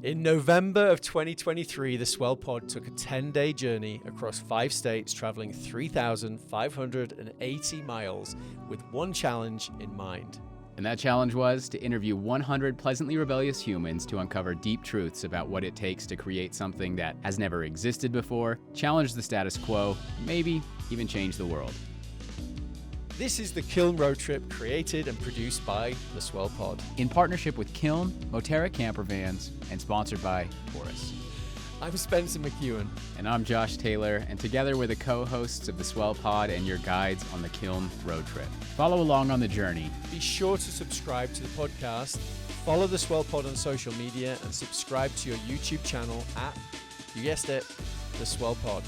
In November of 2023, the Swell Pod took a 10-day journey across 5 states, traveling 3,580 miles with one challenge in mind. And that challenge was to interview 100 pleasantly rebellious humans to uncover deep truths about what it takes to create something that has never existed before, challenge the status quo, maybe even change the world. This is the Kiln Road Trip, created and produced by the Swell Pod. In partnership with Kiln, Moterra Camper Vans, and sponsored by Taurus. I'm Spencer McKeown. And I'm Josh Taylor, and together we're the co-hosts of the Swell Pod and your guides on the Kiln Road Trip. Follow along on the journey. Be sure to subscribe to the podcast, follow the Swell Pod on social media, and subscribe to your YouTube channel at, you guessed it, the Swell Pod.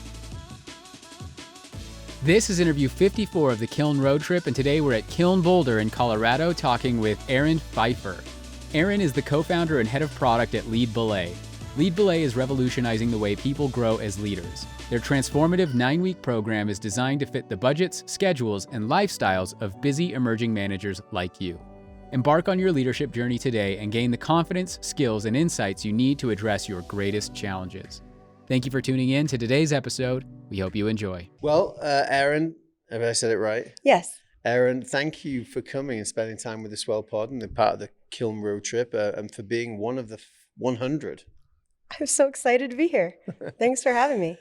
This is interview 54 of the Kiln Road Trip, and today we're at Kiln Boulder in Colorado talking with Erin Pfeifer. Erin is the co-founder and head of product at Lead Belay. Lead Belay is revolutionizing the way people grow as leaders. Their transformative 9-week program is designed to fit the budgets, schedules, and lifestyles of busy emerging managers like you. Embark on your leadership journey today and gain the confidence, skills, and insights you need to address your greatest challenges. Thank you for tuning in to today's episode. We hope you enjoy. Well, Erin, have I said it right? Yes. Erin, thank you for coming and spending time with the Swell Pod and the part of the Kiln Road Trip, and for being one of the 100. I'm so excited to be here. Thanks for having me.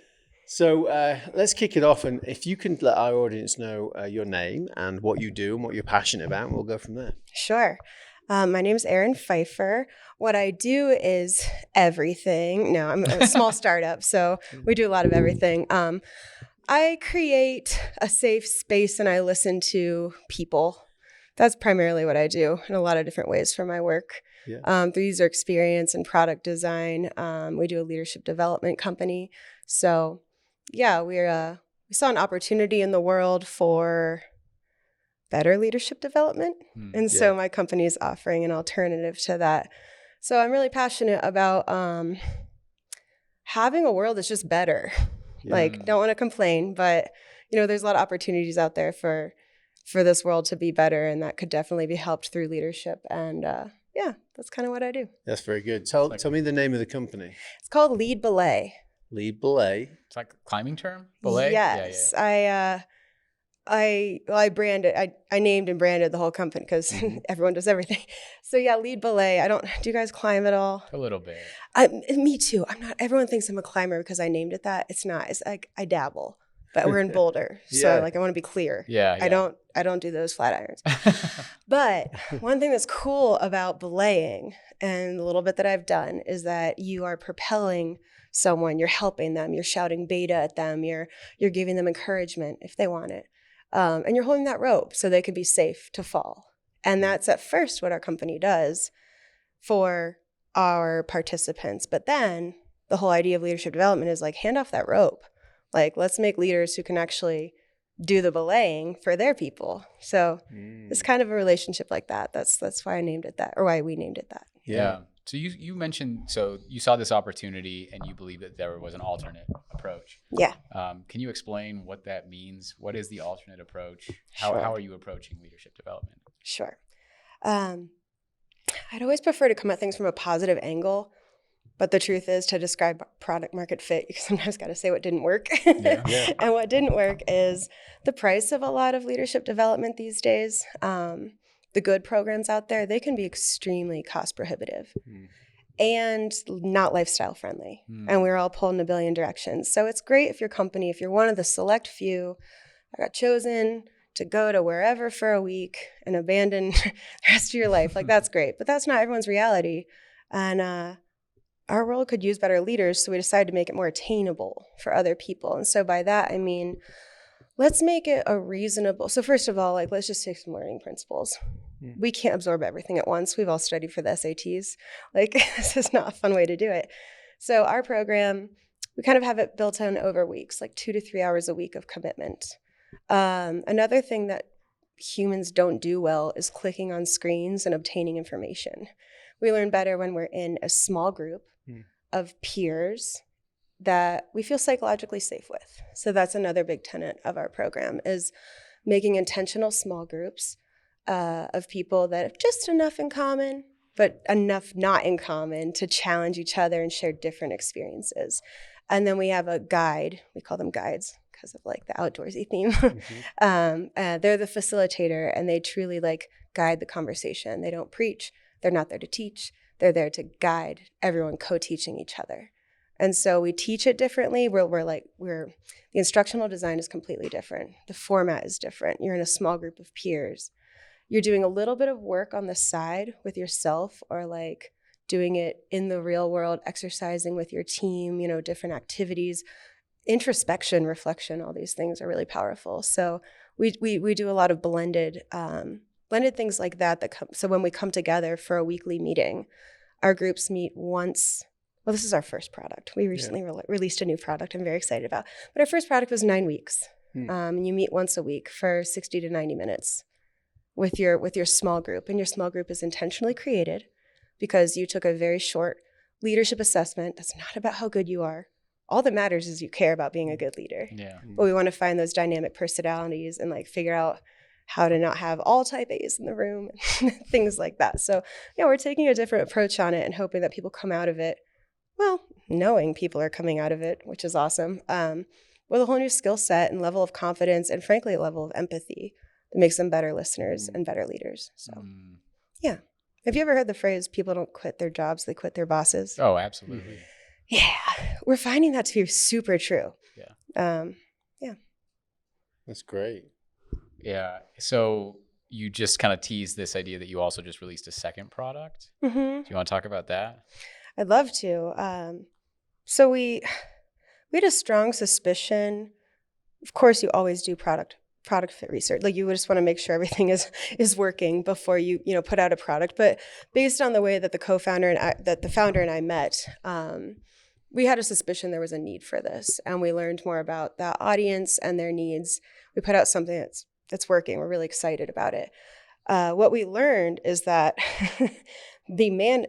So let's kick it off, and if you can let our audience know your name and what you do and what you're passionate about, we'll go from there. Sure. My name is Erin Pfeifer. What I do is everything. No, I'm a small startup, so we do a lot of everything. I create a safe space and I listen to people. That's primarily what I do in a lot of different ways for my work. Yeah. Through user experience and product design. We do a leadership development company. So yeah, we saw an opportunity in the world for better leadership development. And so my company is offering an alternative to that. So I'm really passionate about having a world that's just better. Yeah. Like, don't want to complain, but there's a lot of opportunities out there for this world to be better, and that could definitely be helped through leadership. And yeah, that's kind of what I do. That's very good. Tell me the name of the company. It's called Lead Belay. Lead Belay. It's like a climbing term? Belay? Yes. Yeah. I branded, I named and branded the whole company because everyone does everything. So yeah, Lead Belay. Do you guys climb at all? A little bit. Me too. I'm not, everyone thinks I'm a climber because I named it that. It's not. It's like I dabble, but we're in Boulder. So I want to be clear. Yeah. I don't do those flat irons. But one thing that's cool about belaying and the little bit that I've done is that you are propelling someone, you're helping them, you're shouting beta at them, you're giving them encouragement if they want it. And you're holding that rope so they could be safe to fall. And that's at first what our company does for our participants. But then the whole idea of leadership development is like, hand off that rope. Like, let's make leaders who can actually do the belaying for their people. So it's kind of a relationship like that. That's why I named it that, or why we named it that. Yeah. So you mentioned, so you saw this opportunity and you believe that there was an alternate approach. Yeah. Can you explain what that means? What is the alternate approach? Sure. How are you approaching leadership development? Sure. I'd always prefer to come at things from a positive angle, but the truth is to describe product market fit, you sometimes got to say what didn't work. Yeah. And what didn't work is the price of a lot of leadership development these days. The good programs out there, they can be extremely cost prohibitive and not lifestyle friendly. And we're all pulled in a billion directions. So it's great if your company, if you're one of the select few that got chosen to go to wherever for a week and abandon the rest of your life, like that's great. But that's not everyone's reality. And our world could use better leaders. So we decided to make it more attainable for other people. And so by that, I mean, let's make it a reasonable. So first of all, let's just take some learning principles. We can't absorb everything at once. We've all studied for the SATs. This is not a fun way to do it. So our program, we kind of have it built in over weeks, like 2 to 3 hours a week of commitment. Another thing that humans don't do well is clicking on screens and obtaining information. We learn better when we're in a small group of peers that we feel psychologically safe with. So that's another big tenet of our program, is making intentional small groups of people that have just enough in common but enough not in common to challenge each other and share different experiences. And then we have a guide. We call them guides because of like the outdoorsy theme. They're the facilitator, and they truly like guide the conversation. They don't preach. They're not there to teach. They're there to guide everyone, co-teaching each other. And so we teach it differently. The instructional design is completely different. The format is different. You're in a small group of peers. You're doing a little bit of work on the side with yourself, or like doing it in the real world, exercising with your team, different activities, introspection, reflection, all these things are really powerful. So we do a lot of blended things like that so when we come together for a weekly meeting, our groups meet once. Well, this is our first product. We recently released a new product I'm very excited about. But our first product was 9 weeks. And you meet once a week for 60 to 90 minutes with your small group. And your small group is intentionally created because you took a very short leadership assessment. That's not about how good you are. All that matters is you care about being a good leader. Yeah. But we want to find those dynamic personalities and like figure out how to not have all type A's in the room, things like that. So we're taking a different approach on it and hoping that people come out of it, knowing people are coming out of it, which is awesome, with a whole new skill set and level of confidence, and frankly, a level of empathy that makes them better listeners and better leaders. So, yeah. Have you ever heard the phrase, people don't quit their jobs, they quit their bosses? Oh, absolutely. Yeah. We're finding that to be super true. Yeah. That's great. Yeah. So you just kind of teased this idea that you also just released a second product. Mm-hmm. Do you want to talk about that? I'd love to. So we had a strong suspicion. Of course, you always do product fit research. Like you just want to make sure everything is working before you put out a product. But based on the way that the founder and I met, we had a suspicion there was a need for this, and we learned more about that audience and their needs. We put out something that's working. We're really excited about it. What we learned is that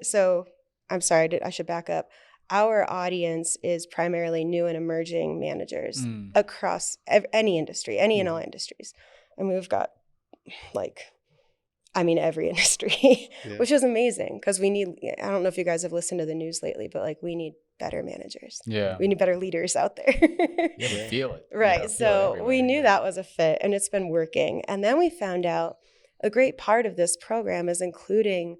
So I'm sorry, I should back up. Our audience is primarily new and emerging managers across any industry, and all industries. And we've got every industry, which is amazing because we need, I don't know if you guys have listened to the news lately, but we need better managers. Yeah. We need better leaders out there. We feel it. Right. So we knew that was a fit, and it's been working. And then we found out a great part of this program is including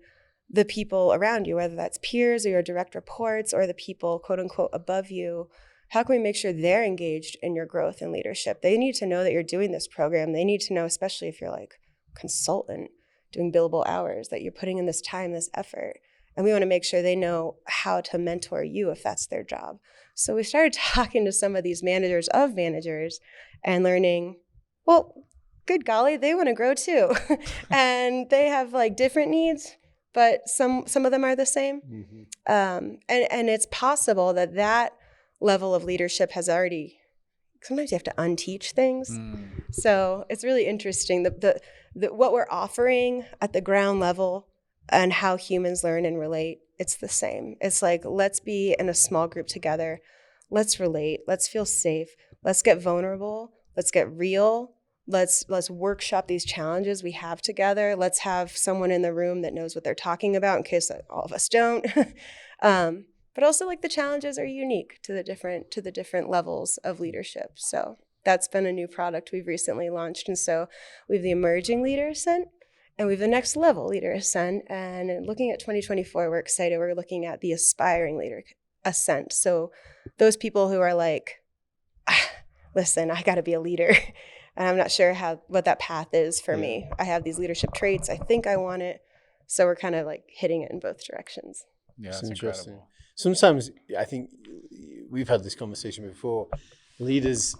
the people around you, whether that's peers or your direct reports or the people, quote unquote, above you. How can we make sure they're engaged in your growth and leadership? They need to know that you're doing this program. They need to know, especially if you're like a consultant doing billable hours, that you're putting in this time, this effort. And we want to make sure they know how to mentor you if that's their job. So we started talking to some of these managers of managers and learning, well, good golly, they want to grow too. And they have different needs, but some of them are the same. Mm-hmm. And it's possible that level of leadership has already, sometimes you have to unteach things. So it's really interesting. The what we're offering at the ground level and how humans learn and relate, it's the same. It's let's be in a small group together. Let's relate. Let's feel safe. Let's get vulnerable. Let's get real. Let's workshop these challenges we have together. Let's have someone in the room that knows what they're talking about in case all of us don't. But also the challenges are unique to the different levels of leadership. So that's been a new product we've recently launched. And so we have the emerging leader ascent and we have the next level leader ascent. And looking at 2024, we're excited. We're looking at the aspiring leader ascent. So those people who are listen, I got to be a leader. And I'm not sure what that path is for me. I have these leadership traits. I think I want it. So we're kind of hitting it in both directions. Yeah, that's interesting. Incredible. Sometimes I think we've had this conversation before. Leaders,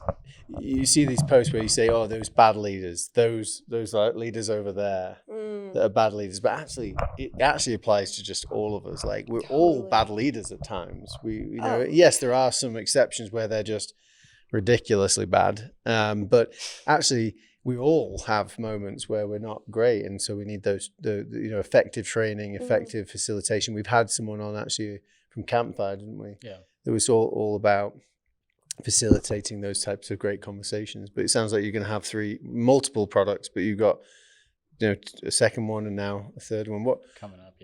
you see these posts where you say, "Oh, those bad leaders, those leaders over there that are bad leaders." But actually, it actually applies to just all of us. We're all bad leaders at times. Yes, there are some exceptions where they're just ridiculously bad. But actually, we all have moments where we're not great, and so we need the effective training, effective facilitation. We've had someone on actually from Campfire, didn't we? Yeah. It was all about facilitating those types of great conversations. But it sounds like you're going to have multiple products, but you've got a second one and now a third one. What Coming up,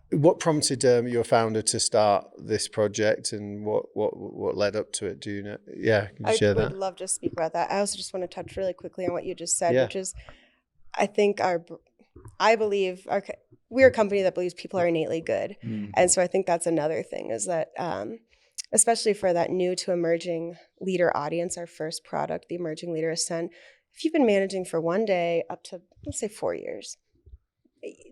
what prompted your founder to start this project, and what led up to it? Do you know? Yeah, can you share that? I would love to speak about that. I also just want to touch really quickly on what you just said, Yeah. which is, I believe we're a company that believes people are innately good. And so I think that's another thing is that, especially for that new to emerging leader audience, our first product, the Emerging Leader Ascent, if you've been managing for one day up to, let's say 4 years,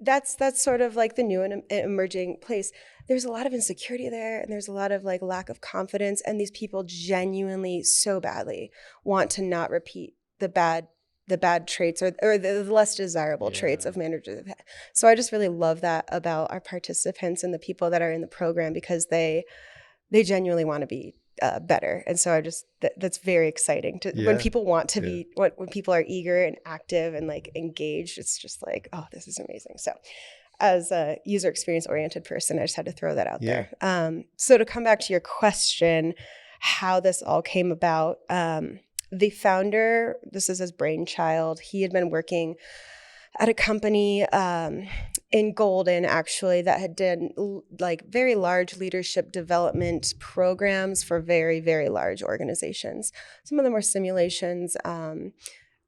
that's sort of like the new and emerging place. There's a lot of insecurity there, and there's a lot of like lack of confidence, and these people genuinely so badly want to not repeat the bad traits or the less desirable traits of managers. So I just really love that about our participants and the people that are in the program, because they genuinely want to be better. And so that's very exciting when people want to be, when people are eager and active and like engaged, it's just like, oh, this is amazing. So as a user experience oriented person, I just had to throw that out there. So to come back to your question, how this all came about, the founder, this is his brainchild. He had been working at a company in Golden, actually, that had done like very large leadership development programs for very, very large organizations. Some of them were simulations, and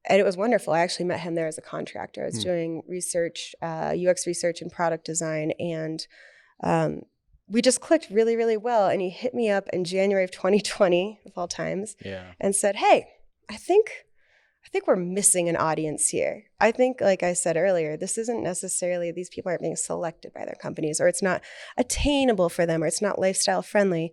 it was wonderful. I actually met him there as a contractor. I was doing research, UX research and product design, and we just clicked really, really well. And he hit me up in January of 2020, of all times, and said, hey, I think we're missing an audience here. I think, like I said earlier, this isn't necessarily, these people aren't being selected by their companies, or it's not attainable for them, or it's not lifestyle friendly.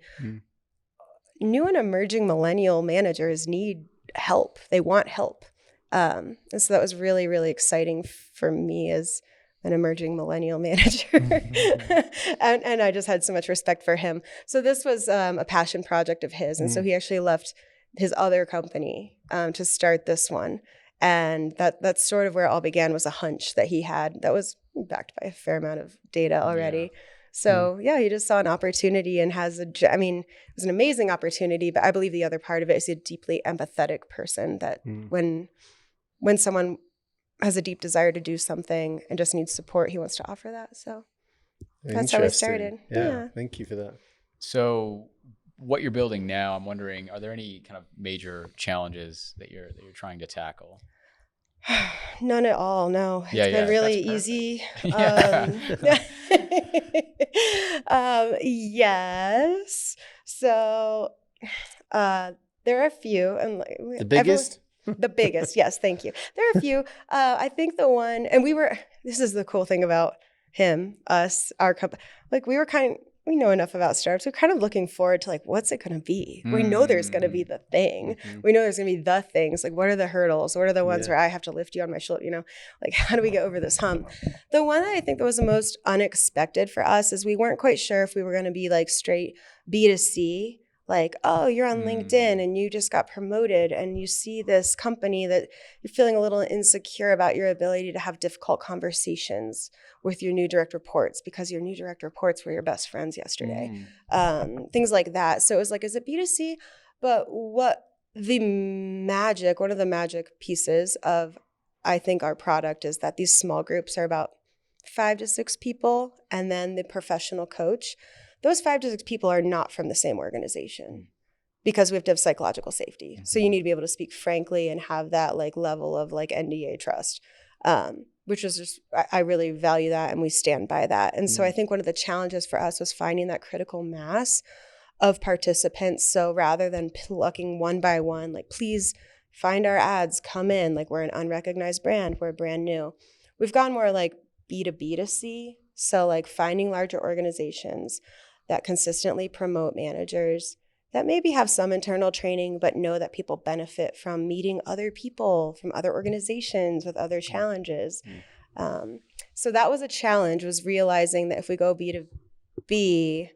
New and emerging millennial managers need help. They want help. And so that was really, really exciting for me as an emerging millennial manager. and I just had so much respect for him. So this was a passion project of his. And so he actually left his other company to start this one. And that's sort of where it all began, was a hunch that he had that was backed by a fair amount of data already. So he just saw an opportunity and it was an amazing opportunity, but I believe the other part of it is a deeply empathetic person that when someone has a deep desire to do something and just needs support, he wants to offer that. So that's how we started. Yeah. Thank you for that. So what you're building now, I'm wondering, are there any kind of major challenges that you're trying to tackle? None at all. No, it's been really easy. Yes. So there are a few, and the biggest. The biggest, yes, thank you. There are a few. I think the one, and this is the cool thing about him, us, our company. Like we know enough about startups. We're kind of looking forward to like, what's it going to be? We know there's going to be the thing. We know there's going to be the things. Like, what are the hurdles? What are the ones where I have to lift you on my shoulder? Like, how do we get over this hump? The one that I think that was the most unexpected for us is we weren't quite sure if we were going to be like straight B2C. Like, oh, you're on LinkedIn and you just got promoted and you see this company that you're feeling a little insecure about your ability to have difficult conversations with your new direct reports because your new direct reports were your best friends yesterday. Things like that. So it was like, is it B2C? But one of the magic pieces of, I think, our product is that these small groups are about 5 to 6 people, and then the professional coach. Those 5 to 6 people are not from the same organization because we have to have psychological safety. So you need to be able to speak frankly and have that like level of like NDA trust, which is just, I really value that and we stand by that. And so I think one of the challenges for us was finding that critical mass of participants. So rather than plucking one by one, like, please find our ads, come in, like we're an unrecognized brand, we're brand new. We've gone more like B2B to C. So like finding larger organizations that consistently promote managers that maybe have some internal training, but know that people benefit from meeting other people from other organizations with other challenges. So that was a challenge, was realizing that if we go B2B,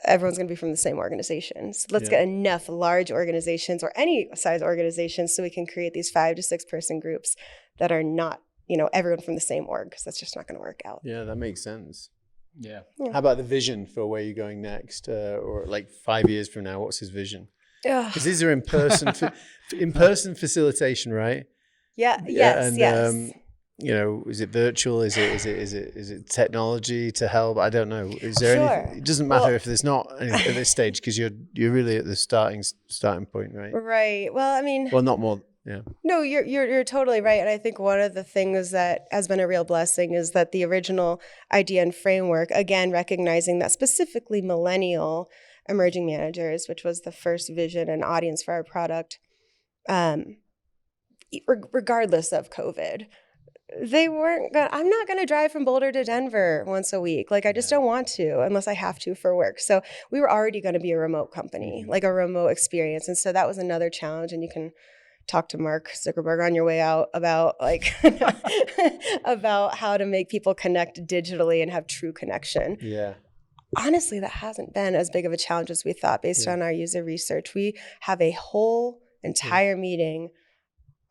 everyone's going to be from the same organization. So let's get enough large organizations or any size organizations so we can create these 5 to 6 person groups that are not, everyone from the same org, because that's just not going to work out. Yeah, that makes sense. Yeah. How about the vision for where you're going next, or like 5 years from now? What's his vision? Because these are in-person facilitation, right? Yeah. Yes. And, is it virtual? Is it technology to help? I don't know. Is there anything? It doesn't matter if there's not at this stage, because you're really at the starting point, right? Right. Well, I mean, well, not more. Yeah. No, you're totally right. And I think one of the things that has been a real blessing is that the original idea and framework, again, recognizing that specifically millennial emerging managers, which was the first vision and audience for our product, regardless of COVID, they weren't going to, I'm not going to drive from Boulder to Denver once a week. Like, I just don't want to unless I have to for work. So we were already going to be a remote company, like a remote experience. And so that was another challenge. And you can talk to Mark Zuckerberg on your way out about about how to make people connect digitally and have true connection. Yeah. Honestly, that hasn't been as big of a challenge as we thought based on our user research. We have a whole entire meeting.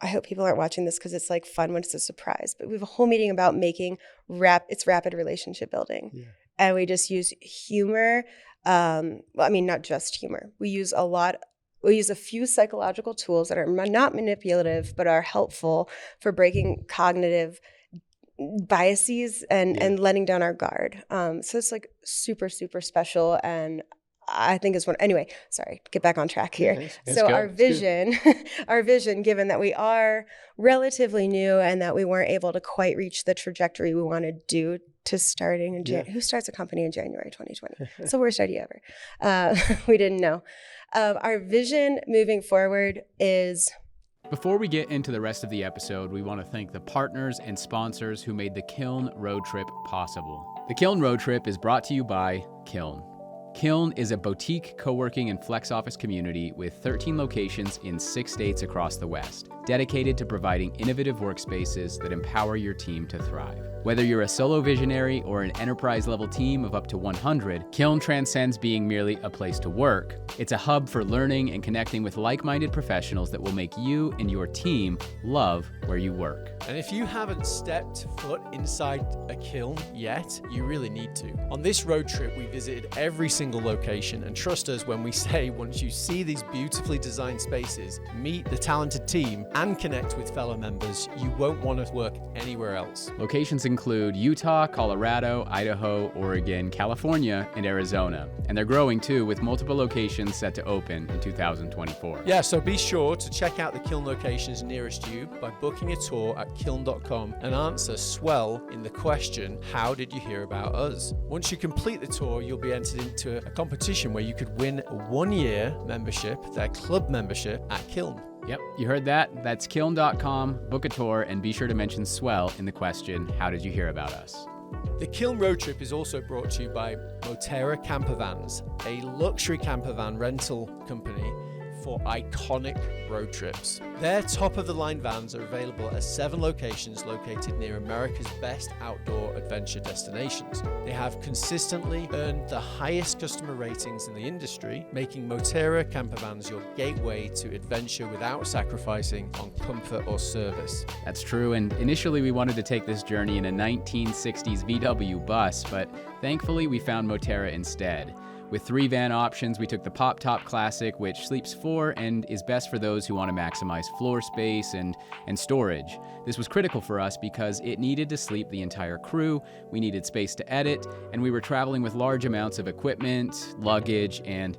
I hope people aren't watching this because it's like fun when it's a surprise, but we have a whole meeting about making rapid relationship building. Yeah. And we just use humor. Not just humor. We use a few psychological tools that are not manipulative, but are helpful for breaking cognitive biases and letting down our guard. So it's like super, super special. And I think it's one. Anyway, sorry, get back on track here. So our vision, given that we are relatively new and that we weren't able to quite reach the trajectory we want to do to starting in January. Who starts a company in January 2020? It's the worst idea ever. We didn't know. Our vision moving forward is... Before we get into the rest of the episode, we want to thank the partners and sponsors who made the Kiln Road Trip possible. The Kiln Road Trip is brought to you by Kiln. Kiln is a boutique co-working and flex office community with 13 locations in 6 states across the West, dedicated to providing innovative workspaces that empower your team to thrive. Whether you're a solo visionary or an enterprise-level team of up to 100, Kiln transcends being merely a place to work. It's a hub for learning and connecting with like-minded professionals that will make you and your team love where you work. And if you haven't stepped foot inside a kiln yet, you really need to. On this road trip, we visited every single location, and trust us when we say once you see these beautifully designed spaces, meet the talented team, and connect with fellow members, you won't want to work anywhere else. Locations include Utah, Colorado, Idaho, Oregon, California, and Arizona. And they're growing too, with multiple locations set to open in 2024. Yeah, so be sure to check out the kiln locations nearest you by booking a tour at kiln.com and answer SWELL in the question, how did you hear about us? Once you complete the tour, you'll be entered into a competition where you could win a 1-year membership, their club membership at Kiln. Yep, you heard that. That's kiln.com, book a tour, and be sure to mention SWELL in the question, how did you hear about us? The Kiln Road Trip is also brought to you by Moterra Campervans, a luxury campervan rental company for iconic road trips. Their top-of-the-line vans are available at 7 locations located near America's best outdoor adventure destinations. They have consistently earned the highest customer ratings in the industry, making Moterra Campervans your gateway to adventure without sacrificing on comfort or service. That's true, and initially we wanted to take this journey in a 1960s VW bus, but thankfully we found Moterra instead. With 3 van options, we took the Pop Top Classic, which sleeps 4 and is best for those who want to maximize floor space and storage. This was critical for us because it needed to sleep the entire crew, we needed space to edit, and we were traveling with large amounts of equipment, luggage, and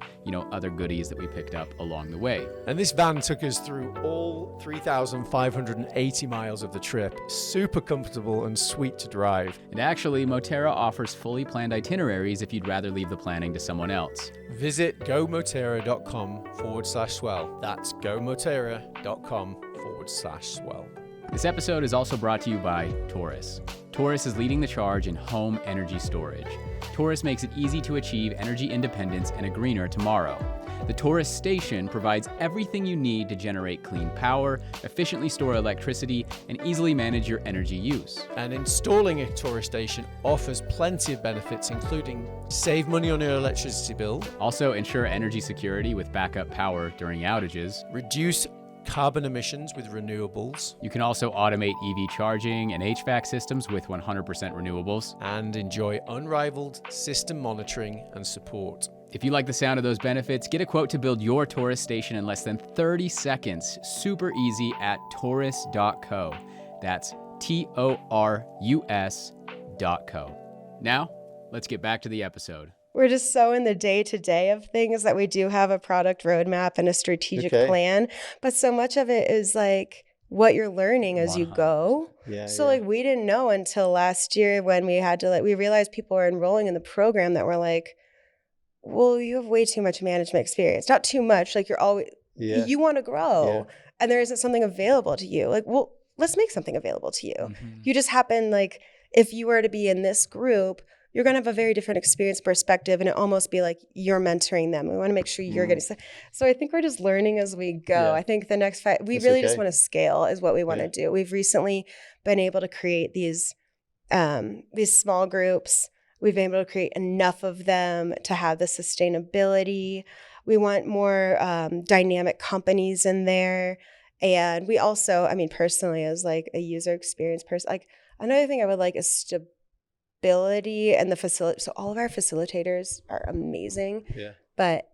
other goodies that we picked up along the way. And this van took us through all 3,580 miles of the trip. Super comfortable and sweet to drive. And actually, Moterra offers fully planned itineraries if you'd rather leave the planning to someone else. Visit gomoterra.com/swell. That's gomoterra.com/swell. This episode is also brought to you by Taurus. Taurus is leading the charge in home energy storage. Taurus makes it easy to achieve energy independence and a greener tomorrow. The Taurus station provides everything you need to generate clean power, efficiently store electricity, and easily manage your energy use. And installing a Taurus station offers plenty of benefits, including save money on your electricity bill, also ensure energy security with backup power during outages, reduce carbon emissions with renewables. You can also automate EV charging and HVAC systems with 100% renewables. And enjoy unrivaled system monitoring and support. If you like the sound of those benefits, get a quote to build your Taurus station in less than 30 seconds. Super easy at taurus.co. That's TORUS.co. Now, let's get back to the episode. We're just so in the day-to-day of things that we do have a product roadmap and a strategic plan, but so much of it is like what you're learning as you go. So like we didn't know until last year when we had to we realized people were enrolling in the program that were like, well, you have way too much management experience. Not too much, like you're always, you want to grow and there isn't something available to you. Like, well, let's make something available to you. You just happen like, if you were to be in this group, you're going to have a very different experience perspective and it almost be like you're mentoring them. We want to make sure you're getting stuff. So I think we're just learning as we go. I think the next we really just want to scale is what we want to do. We've recently been able to create these small groups. We've been able to create enough of them to have the sustainability. We want more dynamic companies in there. And we also, I mean, personally, as like a user experience person, like another thing I would like is stability and the facility. So all of our facilitators are amazing. But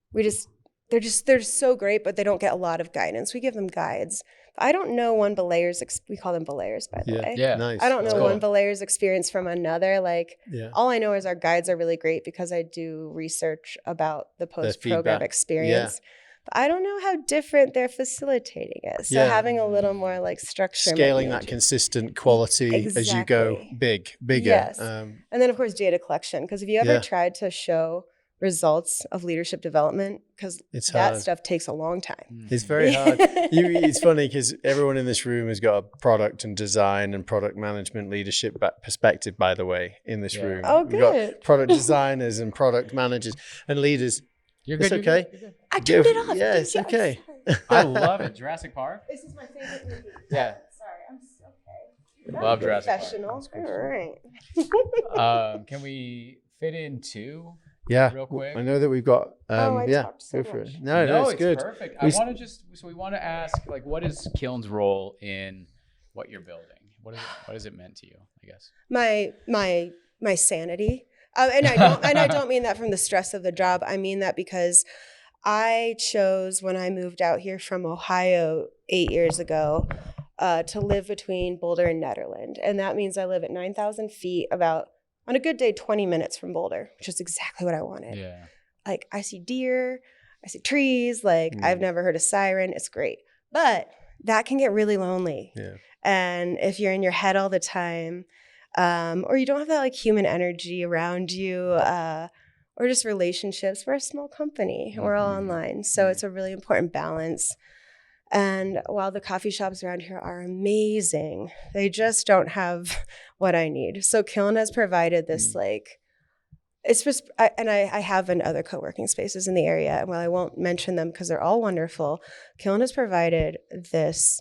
they're so great, but they don't get a lot of guidance. We give them guides. I don't know one belayer's, we call them belayers, by the way. Nice. I don't know one belayer's experience from another. Like, all I know is our guides are really great because I do research about the post-program experience. But I don't know how different their facilitating is. So having a little more like structure. Scaling that consistent quality as you go bigger. Yes. And then of course, data collection. Because if you ever tried to show results of leadership development, because that stuff takes a long time. It's very hard. It's funny because everyone in this room has got a product and design and product management leadership perspective, by the way, in this room. Oh, good. We've got product designers and product managers and leaders. You're good. It's okay. You're good. I turned it off. Yeah, it's okay. I love it. Jurassic Park? This is my favorite movie. Yeah. Sorry, I'm so okay. Love Jurassic Park. Professional. All right. Can we fit in two? Yeah, real quick. I know that we've got. talked so go for much. it. No, it's good. Perfect. I want to we want to ask, like, what is Kiln's role in what you're building? What is it meant to you? I guess my sanity, and I don't mean that from the stress of the job. I mean that because I chose when I moved out here from Ohio 8 years ago to live between Boulder and Nederland, and that means I live at 9,000 feet, about. On a good day, 20 minutes from Boulder, which is exactly what I wanted. Yeah. Like, I see deer, I see trees, like, I've never heard a siren. It's great. But that can get really lonely. Yeah. And if you're in your head all the time, or you don't have that, like, human energy around you, or just relationships, we're a small company. We're all online. So it's a really important balance. And while the coffee shops around here are amazing, they just don't have what I need. So Kiln has provided this, like, it's just, I have in other co-working spaces in the area. And while I won't mention them because they're all wonderful, Kiln has provided this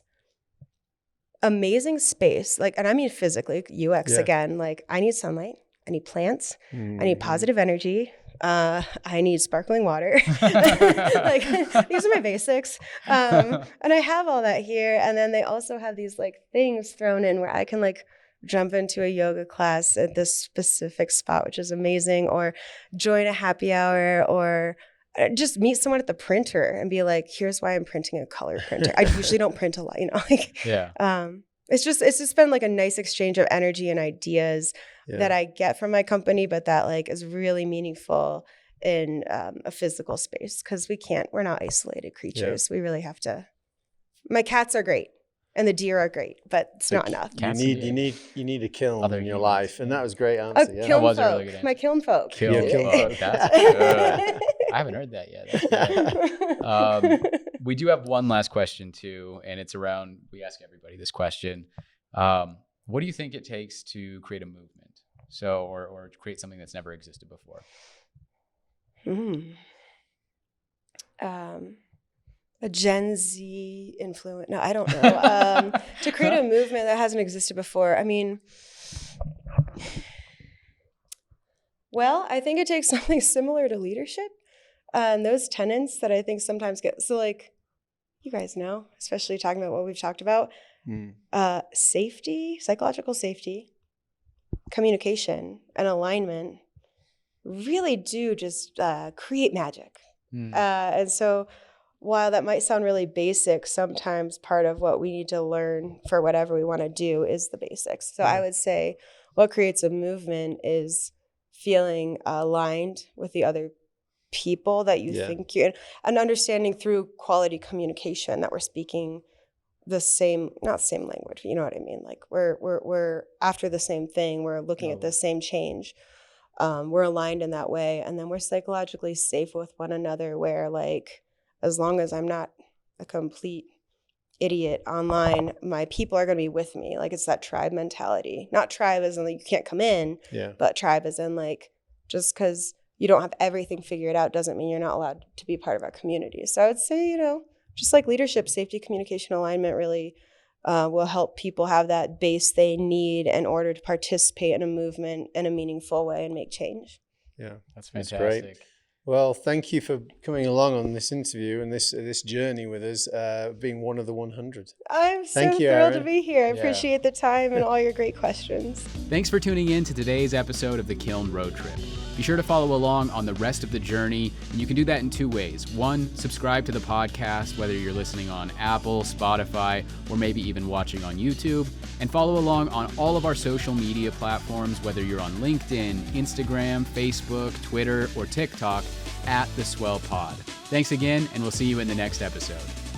amazing space. Like, and I mean physically, UX again, like, I need sunlight, I need plants, I need positive energy. I need sparkling water. Like, these are my basics. And I have all that here. And then they also have these, like, things thrown in where I can, like, jump into a yoga class at this specific spot, which is amazing, or join a happy hour, or just meet someone at the printer and be like, here's why I'm printing a color printer. I usually don't print a lot, like, it's just been like a nice exchange of energy and ideas that I get from my company, but that, like, is really meaningful in a physical space, because we're not isolated creatures. We really have to. My cats are great and the deer are great, but it's not enough. You need a kiln in your life, and that was a great answer. Kiln was folk. A really good answer. My kiln folk. Kiln folk. That's good. I haven't heard that yet. We do have one last question too, and it's around. We ask everybody this question. What do you think it takes to create a movement? So, or create something that's never existed before? A Gen Z influence. No, I don't know. To create a movement that hasn't existed before. I mean, well, I think it takes something similar to leadership. And those tenets that I think sometimes get, so, like, you guys know, especially talking about what we've talked about, safety, psychological safety, communication, and alignment, really do just create magic. And so while that might sound really basic, sometimes part of what we need to learn for whatever we want to do is the basics. So I would say what creates a movement is feeling aligned with the other people that you think you, and understanding through quality communication that we're speaking the same, not same language, you know what I mean? Like we're after the same thing, we're looking at the same change. We're aligned in that way, and then we're psychologically safe with one another, where like as long as I'm not a complete idiot online, my people are going to be with me. Like it's that tribe mentality. Not tribe as in like you can't come in, but tribe as in like just because you don't have everything figured out doesn't mean you're not allowed to be part of our community. So I would say, you know, just like leadership, safety, communication, alignment really will help people have that base they need in order to participate in a movement in a meaningful way and make change. Yeah, that's fantastic. That's great. Well, thank you for coming along on this interview and this journey with us, being one of the 100. I'm so thrilled to be here. I appreciate the time and all your great questions. Thanks for tuning in to today's episode of the Kiln Road Trip. Be sure to follow along on the rest of the journey, and you can do that in 2 ways. 1, subscribe to the podcast, whether you're listening on Apple, Spotify, or maybe even watching on YouTube, and follow along on all of our social media platforms, whether you're on LinkedIn, Instagram, Facebook, Twitter, or TikTok, at the Swell Pod. Thanks again, and we'll see you in the next episode.